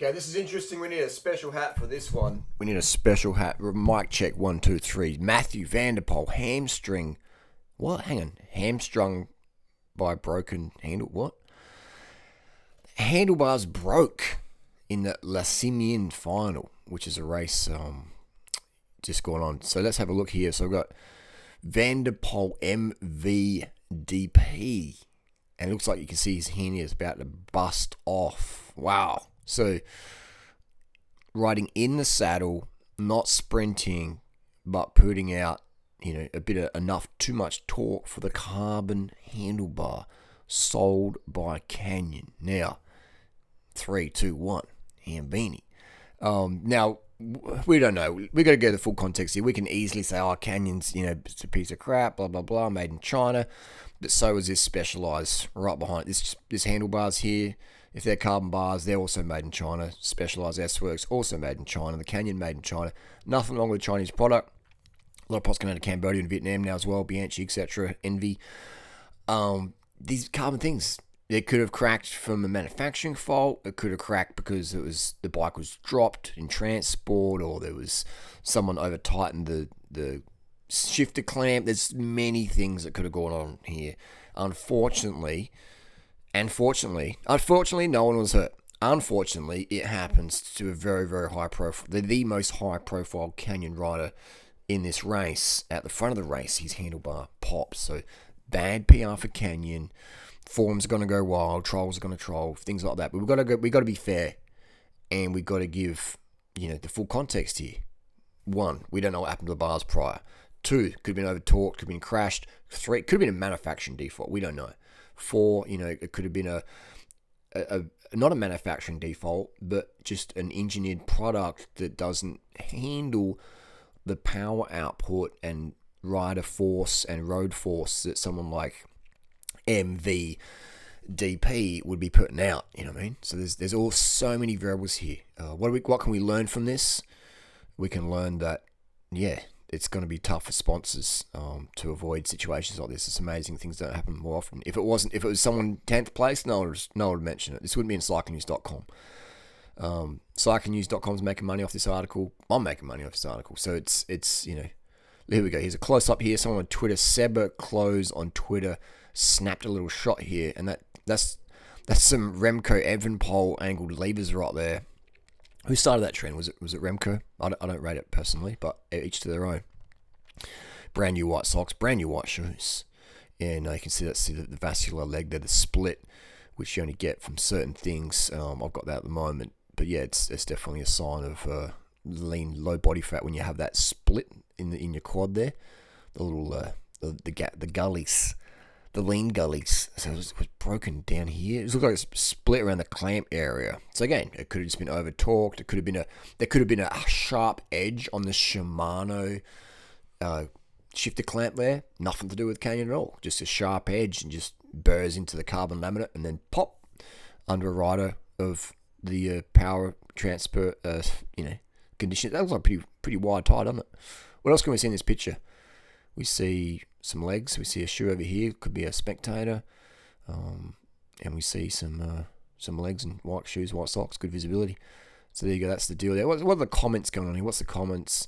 Okay, this is interesting. We need a special hat for this one. We need a special hat. Mic check 1, 2, 3. Mathieu van der Poel hamstring. What? Hang on. Hamstrung by broken handle. What? Handlebars broke in the La Simian final, which is a race just going on. So let's have a look here. So I've got Van der Poel MVDP. And it looks like you can see his hand is about to bust off. Wow. So, riding in the saddle, not sprinting, but putting out, a bit of enough, too much torque for the carbon handlebar, sold by Canyon. Now, 3, 2, 1, Hambini. Now, we don't know. We got to go the full context here. We can easily say, Canyon's, it's a piece of crap, blah, blah, blah, made in China. But so is this Specialized right behind this handlebars here. If they're carbon bars, they're also made in China. Specialized S-Works, also made in China. The Canyon, made in China. Nothing wrong with Chinese product. A lot of products coming out of Cambodia and Vietnam now as well. Bianchi, etc. Envy. These carbon things, they could have cracked from a manufacturing fault. It could have cracked because the bike was dropped in transport, or there was someone over tightened the shifter clamp. There's many things that could have gone on here. Unfortunately, no one was hurt. Unfortunately, it happens to a very, very high profile, the most high profile Canyon rider in this race. At the front of the race, his handlebar pops. So bad PR for Canyon. Forum's going to go wild. Trolls are going to troll. Things like that. But we got to be fair, and we got to give the full context here. 1, we don't know what happened to the bars prior. 2, could have been over torqued, could have been crashed. 3, could have been a manufacturing default. We don't know. 4, it could have been a not a manufacturing default, but just an engineered product that doesn't handle the power output and rider force and road force that someone like MVDP would be putting out. You know what I mean? So there's all so many variables here. What can we learn from this? We can learn that it's going to be tough for sponsors to avoid situations like this. It's amazing things don't happen more often. If it was someone 10th place, no one would mention it. This wouldn't be in cyclingnews.com. Cyclingnews.com's making money off this article. I'm making money off this article. So it's here we go. Here's a close up here. Someone on Twitter, Seba Close on Twitter, snapped a little shot here, and that's some Remco Evenepoel angled levers right there. Who started that trend? Was it Remco? I don't rate it personally, but each to their own. Brand new white socks, brand new white shoes. And you can see the vascular leg there, the split, which you only get from certain things. I've got that at the moment. But yeah, it's definitely a sign of lean, low body fat when you have that split in your quad there. The little the gullies. The lean gullies. So it was broken down here. It looked like it's split around the clamp area. So again, it could have just been over torqued. There could have been a sharp edge on the Shimano shifter clamp there. Nothing to do with Canyon at all. Just a sharp edge and just burrs into the carbon laminate and then pop under a rider of the power transfer condition. That looks like pretty wide tie, doesn't it? What else can we see in this picture? We see some legs. We see a shoe over here. Could be a spectator. And we see some legs and white shoes, white socks. Good visibility. So there you go. That's the deal there. What are the comments going on here? What's the comments?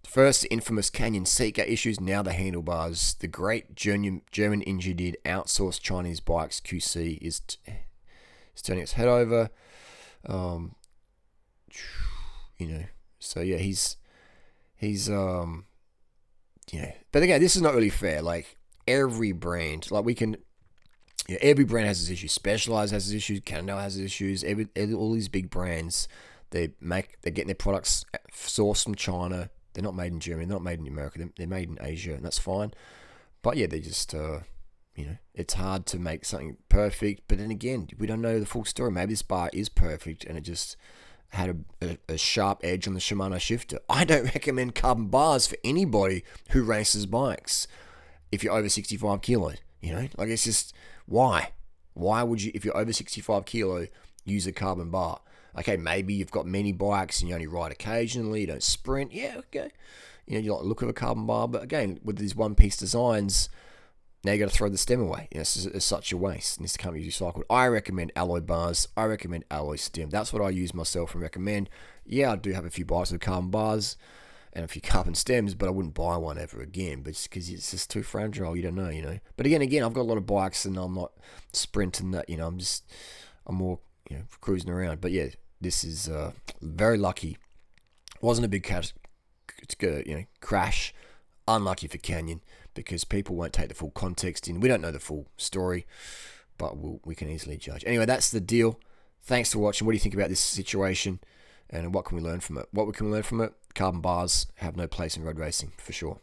First, the infamous Canyon seat gate issues. Now the handlebars. The great German engineered outsourced Chinese bikes QC is turning its head over. So yeah, he's but again, this is not really fair. Like every brand, every brand has its issues. Specialized has its issues. Cannondale has its issues. All these big brands, they're getting their products sourced from China. They're not made in Germany. They're not made in America. They're made in Asia, and that's fine. But yeah, they just it's hard to make something perfect. But then again, we don't know the full story. Maybe this bar is perfect, and it just had a sharp edge on the Shimano shifter. I don't recommend carbon bars for anybody who races bikes if you're over 65 kilos. It's just, why? Why would you, if you're over 65 kilo, use a carbon bar? Okay, maybe you've got many bikes and you only ride occasionally, you don't sprint. Yeah, okay. You like the look of a carbon bar, but again, with these one-piece designs, now you got to throw the stem away. It's such a waste, and this can't be recycled. I recommend alloy bars. I recommend alloy stem. That's what I use myself and recommend. Yeah, I do have a few bikes with carbon bars and a few carbon stems, but I wouldn't buy one ever again, but because it's just too fragile. You don't know. But again, I've got a lot of bikes, and I'm not sprinting that. I'm more cruising around. But yeah, this is very lucky. Wasn't a big crash. Unlucky for Canyon, because people won't take the full context in. We don't know the full story, but we can easily judge. Anyway, that's the deal. Thanks for watching. What do you think about this situation, and what can we learn from it? What we can learn from it? Carbon bars have no place in road racing, for sure.